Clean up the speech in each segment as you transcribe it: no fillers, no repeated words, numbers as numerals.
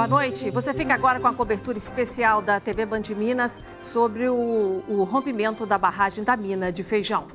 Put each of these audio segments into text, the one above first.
Boa noite. Você fica agora com a cobertura especial da TV Band Minas sobre o rompimento da barragem da mina de Feijão.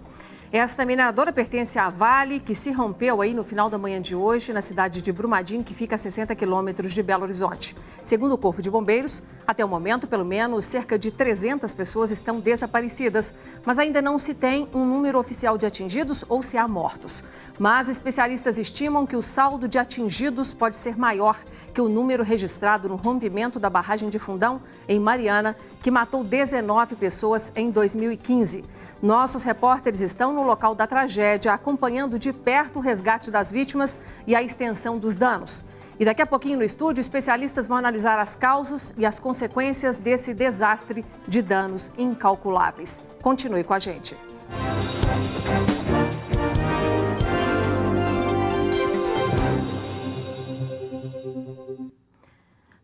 Esta mineradora pertence à Vale, que se rompeu aí no final da manhã de hoje na cidade de Brumadinho, que fica a 60 quilômetros de Belo Horizonte. Segundo o Corpo de Bombeiros, até o momento, pelo menos cerca de 300 pessoas estão desaparecidas, mas ainda não se tem um número oficial de atingidos ou se há mortos. Mas especialistas estimam que o saldo de atingidos pode ser maior que o número registrado no rompimento da barragem de Fundão, em Mariana, que matou 19 pessoas em 2015. Nossos repórteres estão no local da tragédia, acompanhando de perto o resgate das vítimas e a extensão dos danos. E daqui a pouquinho no estúdio, especialistas vão analisar as causas e as consequências desse desastre de danos incalculáveis. Continue com a gente.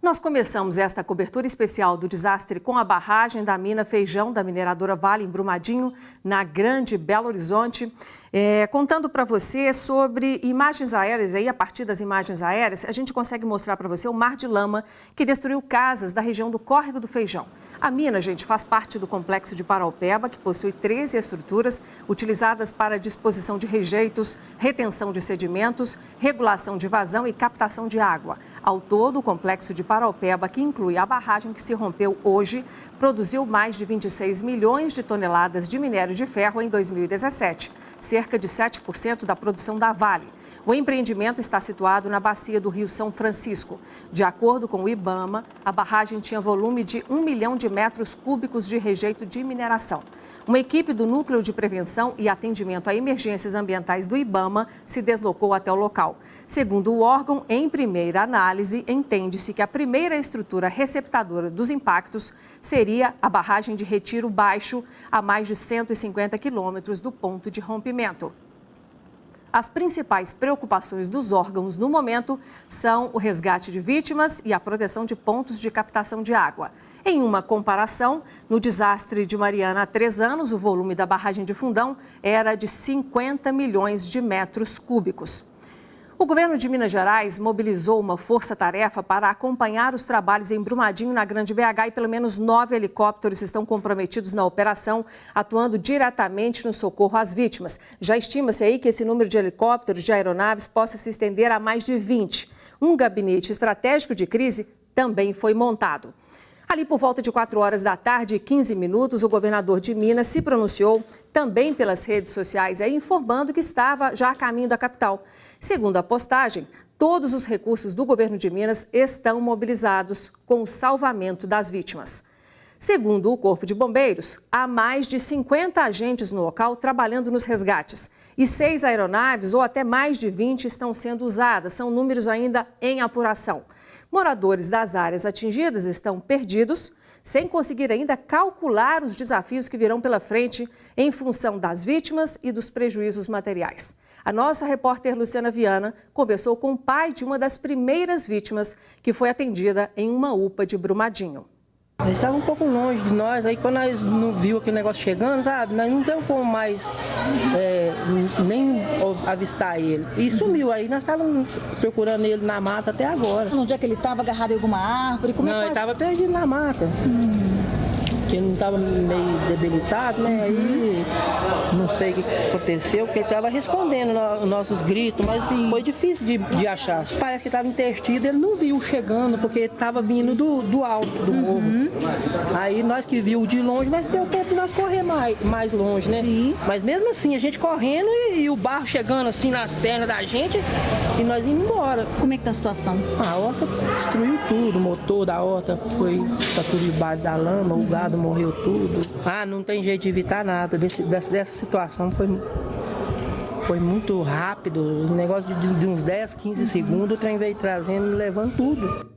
Nós começamos esta cobertura especial do desastre com a barragem da mina Feijão, da mineradora Vale, em Brumadinho, na Grande Belo Horizonte. Contando para você sobre imagens aéreas, aí a partir das imagens aéreas, a gente consegue mostrar para você o mar de lama que destruiu casas da região do Córrego do Feijão. A mina, gente, faz parte do complexo de Paraupeba, que possui 13 estruturas utilizadas para disposição de rejeitos, retenção de sedimentos, regulação de vazão e captação de água. Ao todo, o complexo de Paraupeba, que inclui a barragem que se rompeu hoje, produziu mais de 26 milhões de toneladas de minério de ferro em 2017, cerca de 7% da produção da Vale. O empreendimento está situado na bacia do Rio São Francisco. De acordo com o IBAMA, a barragem tinha volume de 1 milhão de metros cúbicos de rejeito de mineração. Uma equipe do Núcleo de Prevenção e Atendimento a Emergências Ambientais do IBAMA se deslocou até o local. Segundo o órgão, em primeira análise, entende-se que a primeira estrutura receptadora dos impactos seria a barragem de Retiro Baixo, a mais de 150 quilômetros do ponto de rompimento. As principais preocupações dos órgãos no momento são o resgate de vítimas e a proteção de pontos de captação de água. Em uma comparação, no desastre de Mariana há 3 anos, o volume da barragem de Fundão era de 50 milhões de metros cúbicos. O governo de Minas Gerais mobilizou uma força-tarefa para acompanhar os trabalhos em Brumadinho, na Grande BH, e pelo menos 9 helicópteros estão comprometidos na operação, atuando diretamente no socorro às vítimas. Já estima-se aí que esse número de helicópteros, de aeronaves, possa se estender a mais de 20. Um gabinete estratégico de crise também foi montado. Ali por volta de 4 horas da tarde e 15 minutos, o governador de Minas se pronunciou também pelas redes sociais, informando que estava já a caminho da capital. Segundo a postagem, todos os recursos do governo de Minas estão mobilizados com o salvamento das vítimas. Segundo o Corpo de Bombeiros, há mais de 50 agentes no local trabalhando nos resgates e 6 aeronaves ou até mais de 20 estão sendo usadas. São números ainda em apuração. Moradores das áreas atingidas estão perdidos, sem conseguir ainda calcular os desafios que virão pela frente em função das vítimas e dos prejuízos materiais. A nossa repórter Luciana Viana conversou com o pai de uma das primeiras vítimas que foi atendida em uma UPA de Brumadinho. Eles estavam um pouco longe de nós, aí quando nós não viu aquele negócio chegando, sabe, nós não deu como mais nem avistar ele. E sumiu, aí nós estávamos procurando ele na mata até agora. No dia que ele estava agarrado em alguma árvore? Como não, é que ele estava perdido na mata. Porque ele não estava meio debilitado, né? Aí não sei o que aconteceu, porque ele estava respondendo os nossos gritos, mas foi difícil de achar. Parece que estava intertido, ele não viu chegando, porque ele estava vindo do alto do morro. Aí nós que viu de longe, nós deu tempo de nós correr mais longe, né? Sim. Mas mesmo assim, a gente correndo e o barro chegando assim nas pernas da gente e nós indo embora. Como é que tá a situação? A horta destruiu tudo, o motor da horta tá tudo debaixo da lama, o gado morreu tudo. Não tem jeito de evitar nada. Dessa situação foi muito rápido. O negócio de uns 10, 15 segundos, o trem veio trazendo e levando tudo.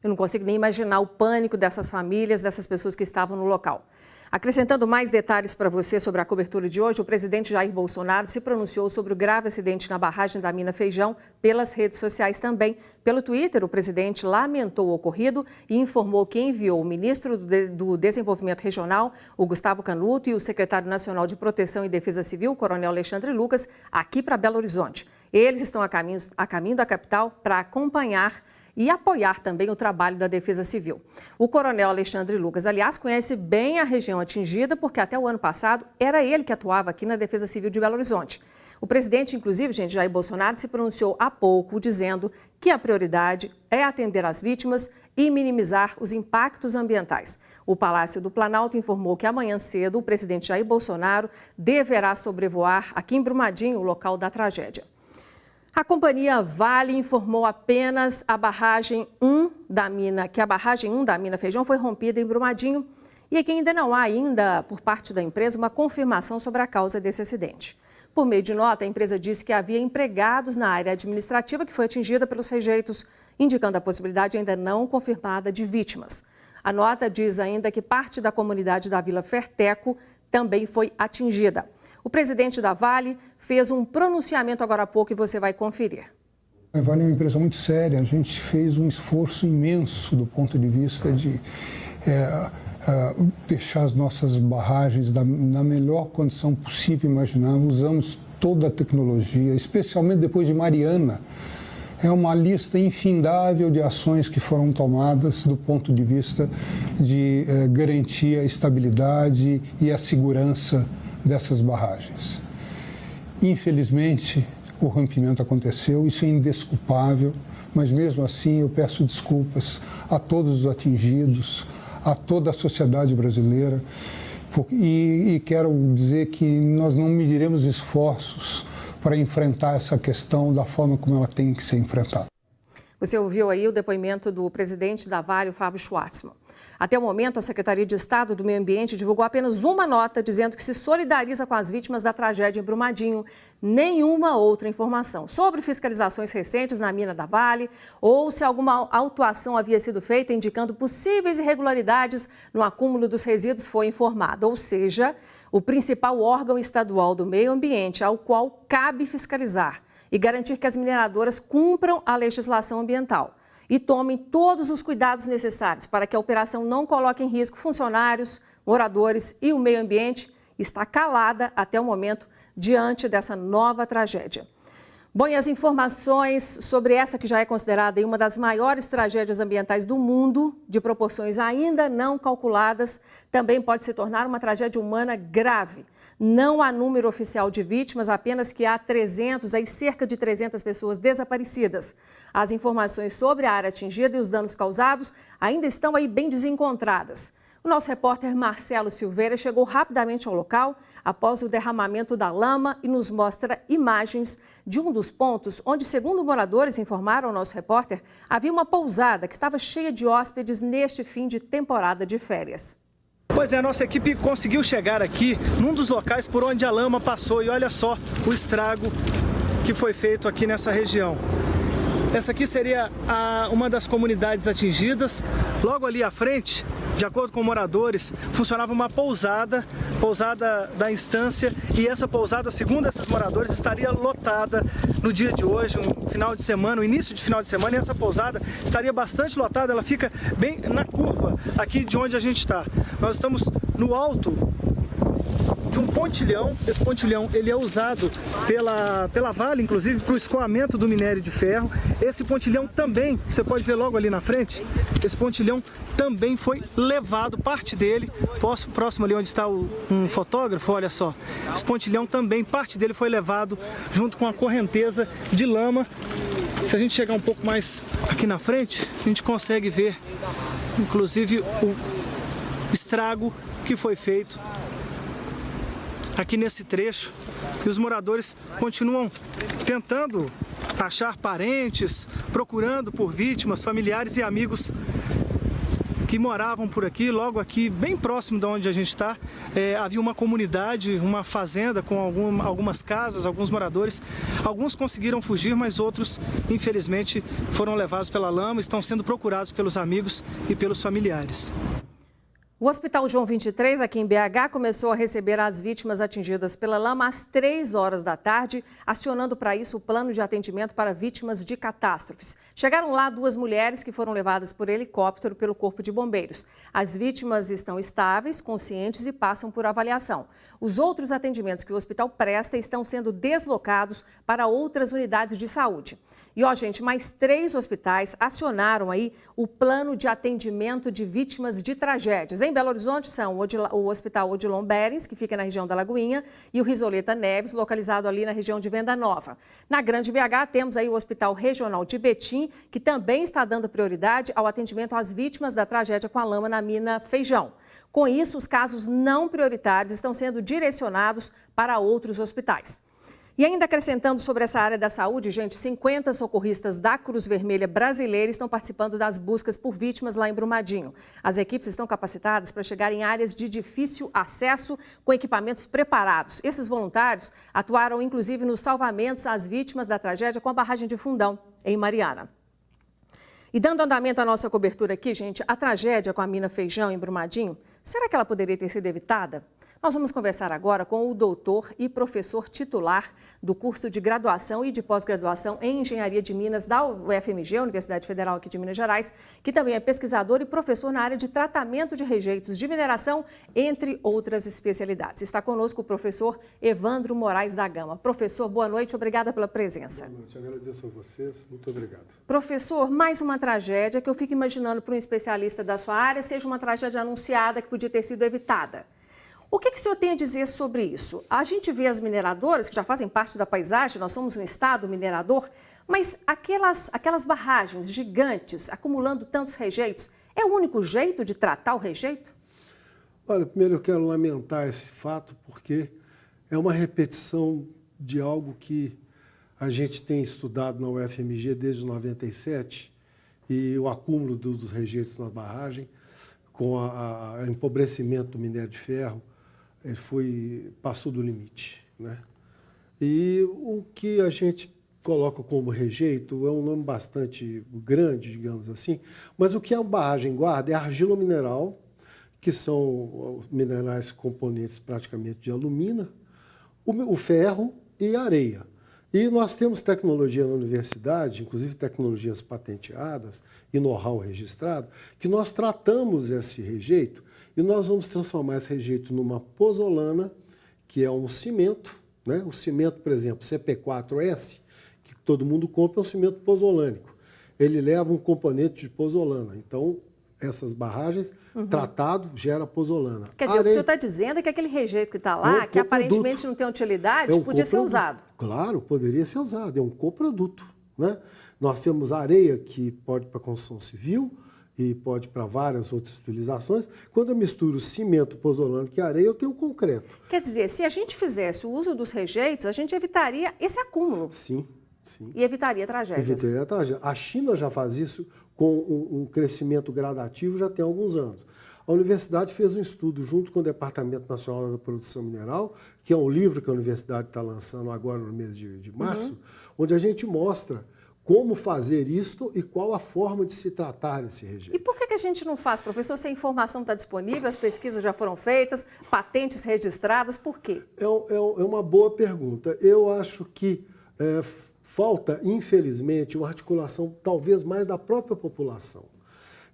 Eu não consigo nem imaginar o pânico dessas famílias, dessas pessoas que estavam no local. Acrescentando mais detalhes para você sobre a cobertura de hoje, o presidente Jair Bolsonaro se pronunciou sobre o grave acidente na barragem da mina Feijão pelas redes sociais também. Pelo Twitter, o presidente lamentou o ocorrido e informou que enviou o ministro do Desenvolvimento Regional, o Gustavo Canuto, e o secretário nacional de Proteção e Defesa Civil, o coronel Alexandre Lucas, aqui para Belo Horizonte. Eles estão a caminho da capital para acompanhar e apoiar também o trabalho da Defesa Civil. O coronel Alexandre Lucas, aliás, conhece bem a região atingida, porque até o ano passado era ele que atuava aqui na Defesa Civil de Belo Horizonte. O presidente, inclusive, Jair Bolsonaro, se pronunciou há pouco dizendo que a prioridade é atender as vítimas e minimizar os impactos ambientais. O Palácio do Planalto informou que amanhã cedo o presidente Jair Bolsonaro deverá sobrevoar aqui em Brumadinho, o local da tragédia. A companhia Vale informou apenas que a barragem 1 da mina Feijão foi rompida em Brumadinho e que ainda não há por parte da empresa uma confirmação sobre a causa desse acidente. Por meio de nota, a empresa disse que havia empregados na área administrativa que foi atingida pelos rejeitos, indicando a possibilidade ainda não confirmada de vítimas. A nota diz ainda que parte da comunidade da Vila Ferteco também foi atingida. O presidente da Vale fez um pronunciamento agora há pouco e você vai conferir. A Vale é uma empresa muito séria, a gente fez um esforço imenso do ponto de vista de deixar as nossas barragens na melhor condição possível imaginável. Usamos toda a tecnologia, especialmente depois de Mariana. É uma lista infindável de ações que foram tomadas do ponto de vista de garantir a estabilidade e a segurança dessas barragens. Infelizmente, o rompimento aconteceu, isso é indesculpável, mas mesmo assim eu peço desculpas a todos os atingidos, a toda a sociedade brasileira e quero dizer que nós não mediremos esforços para enfrentar essa questão da forma como ela tem que ser enfrentada. Você ouviu aí o depoimento do presidente da Vale, Fábio Schwartzman. Até o momento, a Secretaria de Estado do Meio Ambiente divulgou apenas uma nota dizendo que se solidariza com as vítimas da tragédia em Brumadinho. Nenhuma outra informação sobre fiscalizações recentes na mina da Vale ou se alguma autuação havia sido feita indicando possíveis irregularidades no acúmulo dos resíduos foi informada. Ou seja, o principal órgão estadual do meio ambiente ao qual cabe fiscalizar e garantir que as mineradoras cumpram a legislação ambiental e tomem todos os cuidados necessários para que a operação não coloque em risco funcionários, moradores e o meio ambiente, está calada até o momento diante dessa nova tragédia. Bom, e as informações sobre essa que já é considerada uma das maiores tragédias ambientais do mundo, de proporções ainda não calculadas, também pode se tornar uma tragédia humana grave. Não há número oficial de vítimas, apenas que há cerca de 300 pessoas desaparecidas. As informações sobre a área atingida e os danos causados ainda estão aí bem desencontradas. O nosso repórter Marcelo Silveira chegou rapidamente ao local após o derramamento da lama e nos mostra imagens de um dos pontos onde, segundo moradores informaram ao nosso repórter, havia uma pousada que estava cheia de hóspedes neste fim de temporada de férias. Pois é, a nossa equipe conseguiu chegar aqui num dos locais por onde a lama passou e olha só o estrago que foi feito aqui nessa região. Essa aqui seria uma das comunidades atingidas. Logo ali à frente, de acordo com moradores, funcionava uma pousada da instância e essa pousada, segundo esses moradores, estaria lotada no dia de hoje, um final de semana, um início de final de semana, e essa pousada estaria bastante lotada, ela fica bem na curva aqui de onde a gente está. Nós estamos no alto de um pontilhão. Esse pontilhão ele é usado pela Vale, inclusive, para o escoamento do minério de ferro. Esse pontilhão também, você pode ver logo ali na frente, esse pontilhão também foi levado, parte dele, próximo ali onde está um fotógrafo, olha só. Esse pontilhão também, parte dele foi levado junto com a correnteza de lama. Se a gente chegar um pouco mais aqui na frente, a gente consegue ver, inclusive, o estrago que foi feito aqui nesse trecho, e os moradores continuam tentando achar parentes, procurando por vítimas, familiares e amigos que moravam por aqui. Logo aqui, bem próximo de onde a gente está, havia uma comunidade, uma fazenda com algumas casas, alguns moradores. Alguns conseguiram fugir, mas outros, infelizmente, foram levados pela lama, estão sendo procurados pelos amigos e pelos familiares. O Hospital João 23, aqui em BH, começou a receber as vítimas atingidas pela lama às 3 horas da tarde, acionando para isso o plano de atendimento para vítimas de catástrofes. Chegaram lá 2 mulheres que foram levadas por helicóptero pelo Corpo de Bombeiros. As vítimas estão estáveis, conscientes e passam por avaliação. Os outros atendimentos que o hospital presta estão sendo deslocados para outras unidades de saúde. E, ó, gente, mais 3 hospitais acionaram aí o plano de atendimento de vítimas de tragédias. Em Belo Horizonte são o Hospital Odilon Berens, que fica na região da Lagoinha, e o Risoleta Neves, localizado ali na região de Venda Nova. Na Grande BH temos aí o Hospital Regional de Betim, que também está dando prioridade ao atendimento às vítimas da tragédia com a lama na mina Feijão. Com isso, os casos não prioritários estão sendo direcionados para outros hospitais. E ainda acrescentando sobre essa área da saúde, gente, 50 socorristas da Cruz Vermelha brasileira estão participando das buscas por vítimas lá em Brumadinho. As equipes estão capacitadas para chegar em áreas de difícil acesso com equipamentos preparados. Esses voluntários atuaram, inclusive, nos salvamentos às vítimas da tragédia com a barragem de Fundão, em Mariana. E dando andamento à nossa cobertura aqui, gente, a tragédia com a mina Feijão em Brumadinho, será que ela poderia ter sido evitada? Nós vamos conversar agora com o doutor e professor titular do curso de graduação e de pós-graduação em Engenharia de Minas da UFMG, Universidade Federal aqui de Minas Gerais, que também é pesquisador e professor na área de tratamento de rejeitos de mineração, entre outras especialidades. Está conosco o professor Evandro Moraes da Gama. Professor, boa noite, obrigada pela presença. Boa noite, agradeço a vocês, muito obrigado. Professor, mais uma tragédia que eu fico imaginando para um especialista da sua área seja uma tragédia anunciada que podia ter sido evitada. O que o senhor tem a dizer sobre isso? A gente vê as mineradoras, que já fazem parte da paisagem, nós somos um estado minerador, mas aquelas barragens gigantes acumulando tantos rejeitos, é o único jeito de tratar o rejeito? Olha, primeiro eu quero lamentar esse fato, porque é uma repetição de algo que a gente tem estudado na UFMG desde 97, e o acúmulo dos rejeitos na barragem, com o empobrecimento do minério de ferro, passou do limite, né? E o que a gente coloca como rejeito é um nome bastante grande, digamos assim, mas o que a barragem guarda é argilomineral, que são minerais componentes praticamente de alumina, o ferro e a areia. E nós temos tecnologia na universidade, inclusive tecnologias patenteadas e know-how registrado, que nós tratamos esse rejeito e nós vamos transformar esse rejeito numa pozolana, que é um cimento, né? O cimento, por exemplo, CP4S, que todo mundo compra, é um cimento pozolânico. Ele leva um componente de pozolana. Então, essas barragens, tratado, gera pozolana. Quer dizer, o que o senhor está dizendo é que aquele rejeito que está lá, que aparentemente não tem utilidade, podia ser usado. Claro, poderia ser usado, é um coproduto, né? Nós temos areia que pode para construção civil e pode para várias outras utilizações. Quando eu misturo cimento pozolânico e areia, eu tenho concreto. Quer dizer, se a gente fizesse o uso dos rejeitos, a gente evitaria esse acúmulo. Sim, sim. E evitaria tragédias. Evitaria tragédia. A China já faz isso com um crescimento gradativo já tem alguns anos. A universidade fez um estudo junto com o Departamento Nacional da Produção Mineral, que é um livro que a universidade está lançando agora no mês de março, onde a gente mostra como fazer isto e qual a forma de se tratar esse rejeito. E por que a gente não faz, professor? Se a informação está disponível, as pesquisas já foram feitas, patentes registradas, por quê? É uma boa pergunta. Eu acho que falta, infelizmente, uma articulação talvez mais da própria população.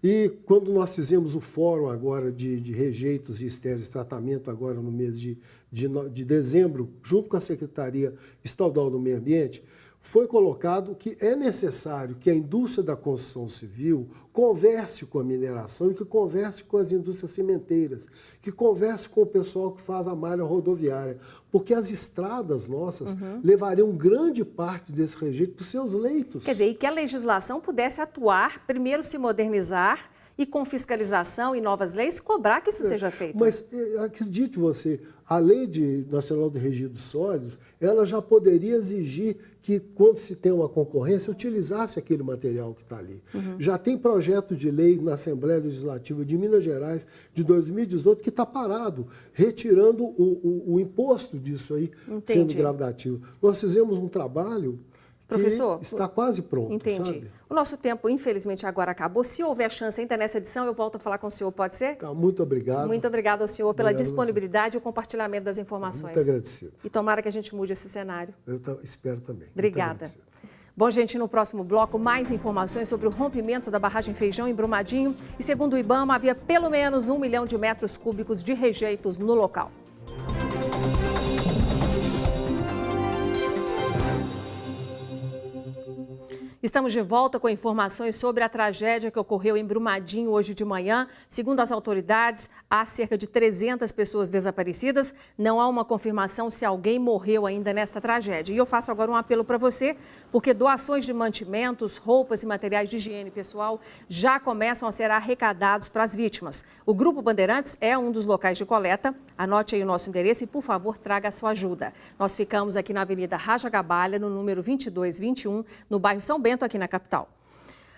E quando nós fizemos o fórum agora de rejeitos e estéreis tratamento agora no mês de dezembro, junto com a Secretaria Estadual do Meio Ambiente, foi colocado que é necessário que a indústria da construção civil converse com a mineração e que converse com as indústrias cimenteiras, que converse com o pessoal que faz a malha rodoviária, porque as estradas nossas levariam grande parte desse rejeito para os seus leitos. Quer dizer, e que a legislação pudesse atuar, primeiro se modernizar e com fiscalização e novas leis cobrar que isso seja feito. Mas acredite você, a Lei Nacional de Resíduos Sólidos, ela já poderia exigir que, quando se tem uma concorrência, utilizasse aquele material que está ali. Já tem projeto de lei na Assembleia Legislativa de Minas Gerais, de 2018, que está parado, retirando o imposto disso aí, sendo gradativo. Nós fizemos um trabalho... Professor, está quase pronto, entendi. sabe? O nosso tempo, infelizmente, agora acabou. Se houver chance ainda nessa edição, eu volto a falar com o senhor, pode ser? Tá, muito obrigado. Muito obrigado ao senhor pela disponibilidade e o compartilhamento das informações. Muito agradecido. E tomara que a gente mude esse cenário. Eu espero também. Obrigada. Bom, gente, no próximo bloco, mais informações sobre o rompimento da barragem Feijão em Brumadinho. E segundo o IBAMA, havia pelo menos 1 milhão de metros cúbicos de rejeitos no local. Estamos de volta com informações sobre a tragédia que ocorreu em Brumadinho hoje de manhã. Segundo as autoridades, há cerca de 300 pessoas desaparecidas. Não há uma confirmação se alguém morreu ainda nesta tragédia. E eu faço agora um apelo para você, porque doações de mantimentos, roupas e materiais de higiene pessoal já começam a ser arrecadados para as vítimas. O Grupo Bandeirantes é um dos locais de coleta. Anote aí o nosso endereço e, por favor, traga a sua ajuda. Nós ficamos aqui na Avenida Raja Gabalha, no número 2221, no bairro São Bento, aqui na capital.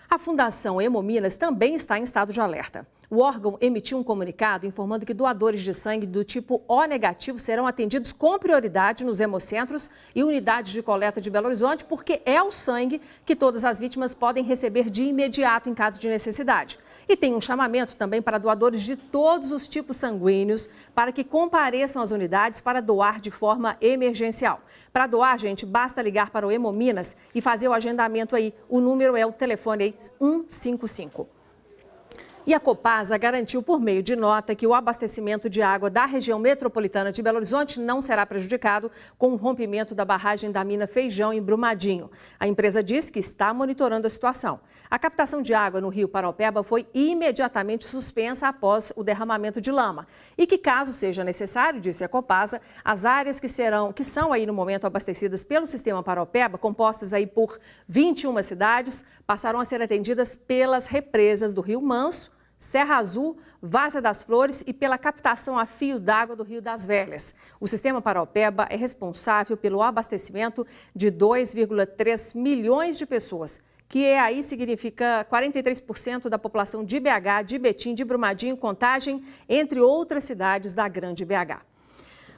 A Fundação Hemominas também está em estado de alerta. O órgão emitiu um comunicado informando que doadores de sangue do tipo O negativo serão atendidos com prioridade nos hemocentros e unidades de coleta de Belo Horizonte, porque é o sangue que todas as vítimas podem receber de imediato em caso de necessidade. E tem um chamamento também para doadores de todos os tipos sanguíneos para que compareçam às unidades para doar de forma emergencial. Para doar, gente, basta ligar para o Hemominas e fazer o agendamento aí. O número é o telefone aí, 155. E a Copasa garantiu por meio de nota que o abastecimento de água da região metropolitana de Belo Horizonte não será prejudicado com o rompimento da barragem da mina Feijão em Brumadinho. A empresa diz que está monitorando a situação. A captação de água no rio Paraopeba foi imediatamente suspensa após o derramamento de lama. E que, caso seja necessário, disse a Copasa, as áreas que são aí no momento abastecidas pelo sistema Paraopeba, compostas aí por 21 cidades, passarão a ser atendidas pelas represas do Rio Manso, Serra Azul, Várzea das Flores e pela captação a fio d'água do Rio das Velhas. O sistema Paraopeba é responsável pelo abastecimento de 2,3 milhões de pessoas, que aí significa 43% da população de BH, de Betim, de Brumadinho, Contagem, entre outras cidades da grande BH.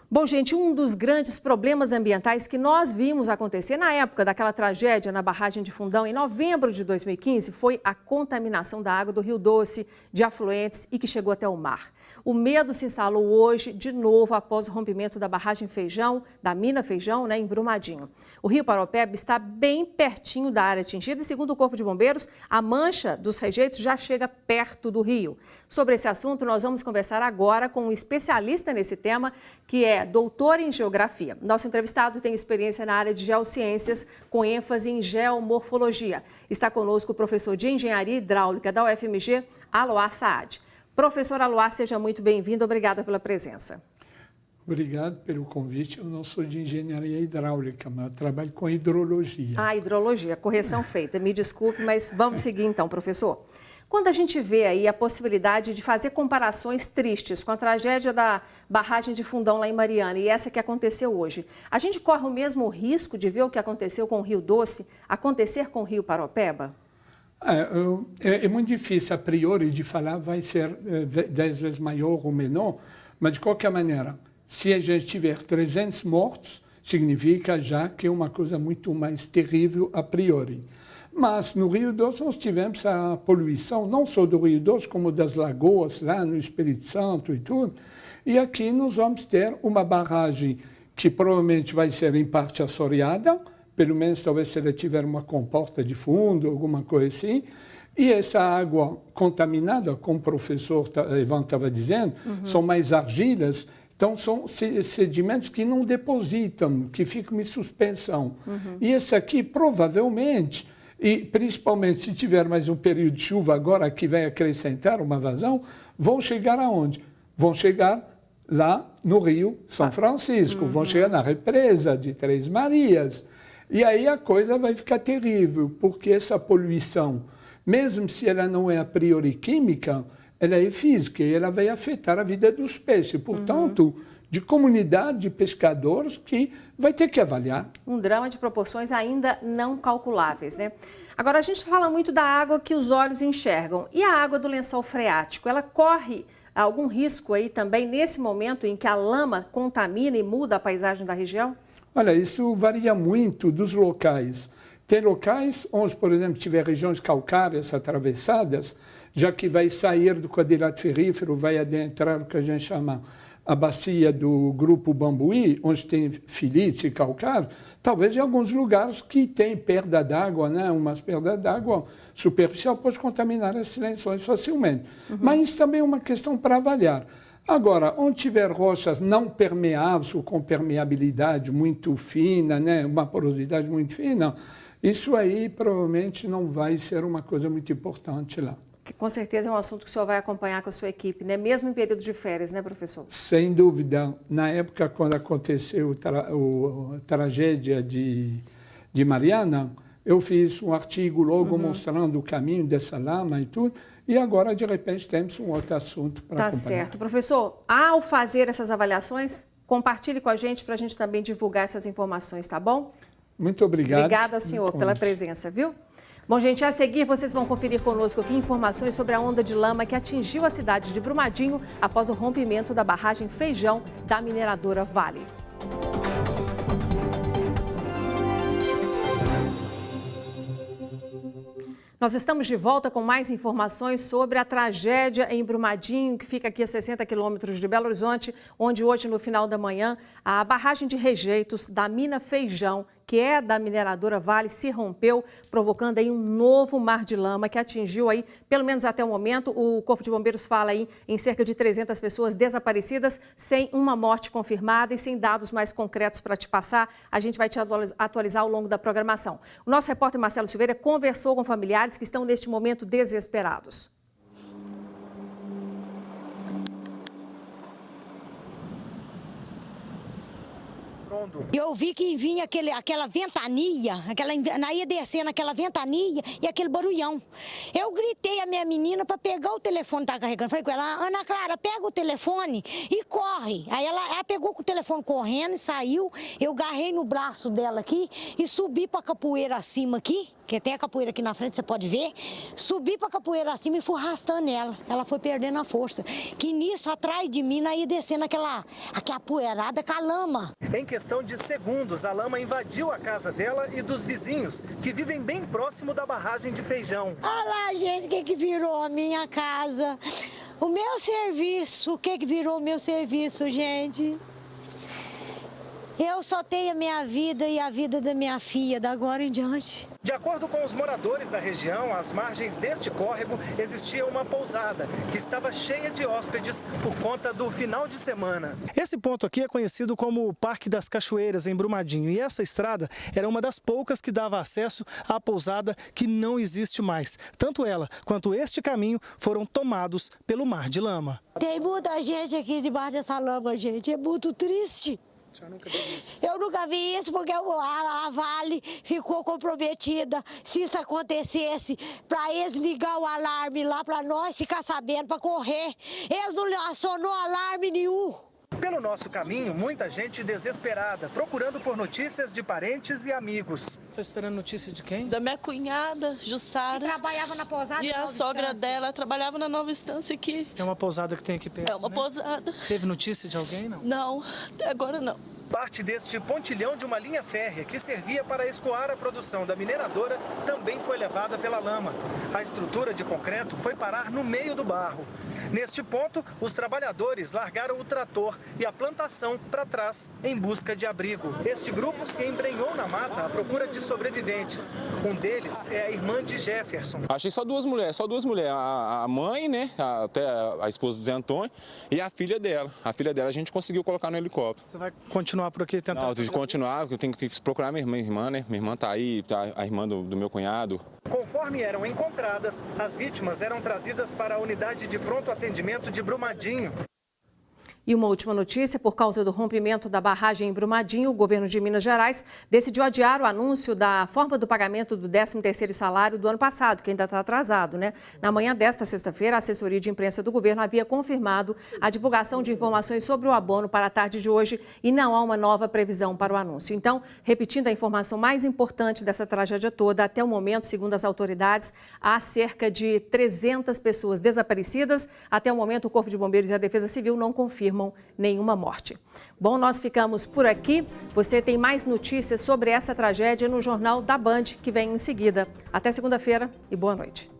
Bom, gente, um dos grandes problemas ambientais que nós vimos acontecer na época daquela tragédia na barragem de Fundão, em novembro de 2015, foi a contaminação da água do Rio Doce, de afluentes e que chegou até o mar. O medo se instalou hoje, de novo, após o rompimento da barragem Feijão, da mina Feijão, em Brumadinho. O rio Paraopeba está bem pertinho da área atingida e, segundo o Corpo de Bombeiros, a mancha dos rejeitos já chega perto do rio. Sobre esse assunto, nós vamos conversar agora com um especialista nesse tema, que é doutor em geografia. Nosso entrevistado tem experiência na área de geociências, com ênfase em geomorfologia. Está conosco o professor de engenharia hidráulica da UFMG, Aloá Saad. Professor Aloá, seja muito bem-vindo. Obrigada pela presença. Obrigado pelo convite. Eu não sou de engenharia hidráulica, mas eu trabalho com hidrologia. Ah, hidrologia, correção feita. Me desculpe, mas vamos seguir então, professor. Quando a gente vê aí a possibilidade de fazer comparações tristes com a tragédia da barragem de Fundão lá em Mariana e essa que aconteceu hoje, a gente corre o mesmo risco de ver o que aconteceu com o Rio Doce acontecer com o Rio Paraopeba? É muito difícil a priori de falar vai ser 10 vezes maior ou menor, mas de qualquer maneira, se a gente tiver 300 mortos, significa já que é uma coisa muito mais terrível a priori. Mas no Rio Doce nós tivemos a poluição, não só do Rio Doce, como das lagoas lá no Espírito Santo e tudo. E aqui nós vamos ter uma barragem que provavelmente vai ser em parte assoreada, pelo menos talvez se ela tiver uma comporta de fundo, alguma coisa assim. E essa água contaminada, como o professor Ivan estava dizendo, são mais argilas, então são sedimentos que não depositam, que ficam em suspensão. E esse aqui provavelmente, e principalmente se tiver mais um período de chuva agora que vai acrescentar uma vazão, vão chegar aonde? Vão chegar lá no Rio São Francisco, vão chegar na represa de Três Marias. E aí a coisa vai ficar terrível, porque essa poluição, mesmo se ela não é a priori química, ela é física e ela vai afetar a vida dos peixes. Portanto, de comunidade de pescadores que vai ter que avaliar. Um drama de proporções ainda não calculáveis, né? Agora, a gente fala muito da água que os olhos enxergam. E a água do lençol freático, ela corre algum risco aí também nesse momento em que a lama contamina e muda a paisagem da região? Olha, isso varia muito dos locais. Tem locais onde, por exemplo, tiver regiões calcárias atravessadas, já que vai sair do quadrilátero ferrífero, vai adentrar o que a gente chama a bacia do Grupo Bambuí, onde tem filite e calcário, talvez em alguns lugares que tem perda d'água, umas perdas d'água superficial, pode contaminar esses lençóis facilmente. Mas isso também é uma questão para avaliar. Agora, onde tiver rochas não permeáveis ou com permeabilidade muito fina, né, uma porosidade muito fina, isso aí provavelmente não vai ser uma coisa muito importante lá. Que com certeza é um assunto que o senhor vai acompanhar com a sua equipe, né? Mesmo em período de férias, né, professor? Sem dúvida. Na época, quando aconteceu a tragédia de Mariana, eu fiz um artigo logo mostrando o caminho dessa lama e tudo, e agora, de repente, temos um outro assunto para acompanhar. Tá certo. Professor, ao fazer essas avaliações, compartilhe com a gente para a gente também divulgar essas informações, tá bom? Muito obrigado. Obrigada, senhor, pela presença, viu? Bom, gente, a seguir vocês vão conferir conosco aqui informações sobre a onda de lama que atingiu a cidade de Brumadinho após o rompimento da barragem Feijão da mineradora Vale. Nós estamos de volta com mais informações sobre a tragédia em Brumadinho, que fica aqui a 60 quilômetros de Belo Horizonte, onde hoje, no final da manhã, a barragem de rejeitos da mina Feijão, que é da mineradora Vale, se rompeu, provocando aí um novo mar de lama que atingiu aí, pelo menos até o momento, o Corpo de Bombeiros fala aí em cerca de 300 pessoas desaparecidas, sem uma morte confirmada e sem dados mais concretos para te passar. A gente vai te atualizar ao longo da programação. O nosso repórter Marcelo Silveira conversou com familiares que estão neste momento desesperados. Eu vi que vinha aquela ventania, ia descendo aquela ventania e aquele barulhão. Eu gritei a minha menina para pegar o telefone que estava carregando. Falei com ela, Ana Clara, pega o telefone e corre. Aí ela pegou com o telefone correndo e saiu. Eu agarrei no braço dela aqui e subi para a capoeira acima aqui, que tem a capoeira aqui na frente, você pode ver. Subi para a capoeira acima e fui arrastando ela. Ela foi perdendo a força. Que nisso, atrás de mim, ia descendo aquela poeirada com a lama. Em questão de segundos, a lama invadiu a casa dela e dos vizinhos, que vivem bem próximo da barragem de Feijão. Olha lá, gente, o que virou a minha casa. O meu serviço, o que virou o meu serviço, gente? Eu só tenho a minha vida e a vida da minha filha, da agora em diante. De acordo com os moradores da região, às margens deste córrego existia uma pousada que estava cheia de hóspedes por conta do final de semana. Esse ponto aqui é conhecido como o Parque das Cachoeiras, em Brumadinho. E essa estrada era uma das poucas que dava acesso à pousada que não existe mais. Tanto ela quanto este caminho foram tomados pelo mar de lama. Tem muita gente aqui debaixo dessa lama, gente. É muito triste. Eu nunca vi isso porque a Vale ficou comprometida. Se isso acontecesse, para eles ligar o alarme lá, para nós ficar sabendo, para correr. Eles não acionou alarme nenhum. Pelo nosso caminho, muita gente desesperada, procurando por notícias de parentes e amigos. Está esperando notícia de quem? Da minha cunhada, Jussara. Que trabalhava na pousada. E a sogra dela trabalhava na Nova Estância aqui. É uma pousada que tem aqui perto, É uma pousada. Teve notícia de alguém, não? Não, até agora não. Parte deste pontilhão de uma linha férrea que servia para escoar a produção da mineradora também foi levada pela lama. A estrutura de concreto foi parar no meio do barro. Neste ponto, os trabalhadores largaram o trator e a plantação para trás em busca de abrigo. Este grupo se embrenhou na mata à procura de sobreviventes. Um deles é a irmã de Jefferson. Achei só duas mulheres. A mãe, né, até a esposa do Zé Antônio, e a filha dela. A filha dela a gente conseguiu colocar no helicóptero. Você vai continuar por aqui tentando? Não, eu tenho que continuar, eu tenho que procurar minha irmã, né? Minha irmã tá aí, tá a irmã do meu cunhado. Conforme eram encontradas, as vítimas eram trazidas para a unidade de pronto atendimento de Brumadinho. E uma última notícia, por causa do rompimento da barragem em Brumadinho, o governo de Minas Gerais decidiu adiar o anúncio da forma do pagamento do 13º salário do ano passado, que ainda está atrasado, né? Na manhã desta sexta-feira, a assessoria de imprensa do governo havia confirmado a divulgação de informações sobre o abono para a tarde de hoje e não há uma nova previsão para o anúncio. Então, repetindo a informação mais importante dessa tragédia toda, até o momento, segundo as autoridades, há cerca de 300 pessoas desaparecidas. Até o momento, o Corpo de Bombeiros e a Defesa Civil não confirmam nenhuma morte. Bom, nós ficamos por aqui. Você tem mais notícias sobre essa tragédia no Jornal da Band, que vem em seguida. Até segunda-feira e boa noite.